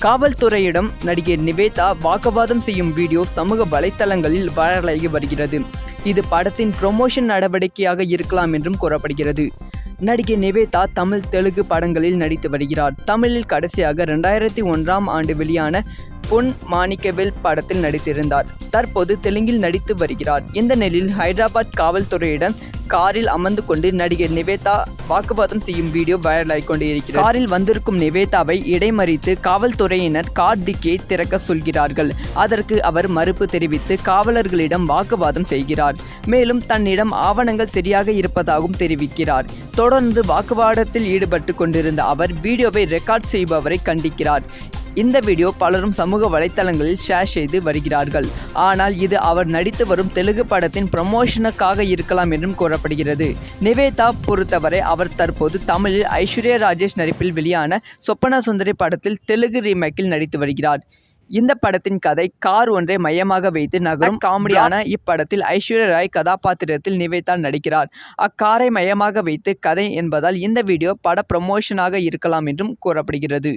காவல்துறையிடம் நடிகை நிவேதா வாக்குவாதம் செய்யும் வீடியோ சமூக வலைத்தளங்களில் வைரலாகி வருகிறது. இது படத்தின் ப்ரொமோஷன் நடவடிக்கையாக இருக்கலாம் என்றும் கூறப்படுகிறது. நடிகை நிவேதா தமிழ், தெலுங்கு படங்களில் நடித்து வருகிறார். தமிழில் கடைசியாக 2001ஆம் ஆண்டு வெளியான பொன் மாணிக்கவேல் படத்தில் நடித்திருந்தார். தற்போது தெலுங்கில் நடித்து வருகிறார். இந்த நிலையில் ஹைதராபாத் காவல்துறையிடம் காரில் அமர்ந்து கொண்டு நடிகை நிவேதா வாக்குவாதம் செய்யும் வீடியோ வைரலாகிக் கொண்டு இருக்கிறது. காரில் வந்திருக்கும் நிவேதாவை இடைமறித்து காவல்துறையினர் கார் டிக்கியை திறக்க சொல்கிறார்கள். அதற்கு அவர் மறுப்பு தெரிவித்து காவலர்களிடம் வாக்குவாதம் செய்கிறார். மேலும் தன்னிடம் ஆவணங்கள் சரியாக இருப்பதாகவும் தெரிவிக்கிறார். தொடர்ந்து வாக்குவாதத்தில் ஈடுபட்டு கொண்டிருந்த அவர் வீடியோவை ரெக்கார்ட் செய்பவரை கண்டிக்கிறார். இந்த வீடியோ பலரும் சமூக வலைத்தளங்களில் ஷேர் செய்து வருகிறார்கள். ஆனால் இது அவர் நடித்து வரும் தெலுங்கு படத்தின் ப்ரமோஷனுக்காக இருக்கலாம் என்றும் கூறப்படுகிறது. நிவேதா பொறுத்தவரை அவர் தற்போது தமிழில் ஐஸ்வர்யா ராஜேஷ் நடிப்பில் வெளியான சொப்பன சுந்தரி படத்தில் தெலுங்கு ரீமேக்கில் நடித்து வருகிறார். இந்த படத்தின் கதை கார் ஒன்றை மையமாக வைத்து நகரும் காமெடியான இப்படத்தில் ஐஸ்வர்யா ராய் கதாபாத்திரத்தில் நிவேதா நடிக்கிறார். அக்காரை மையமாக வைத்து கதை என்பதால் இந்த வீடியோ பட ப்ரமோஷனாக இருக்கலாம் என்றும் கூறப்படுகிறது.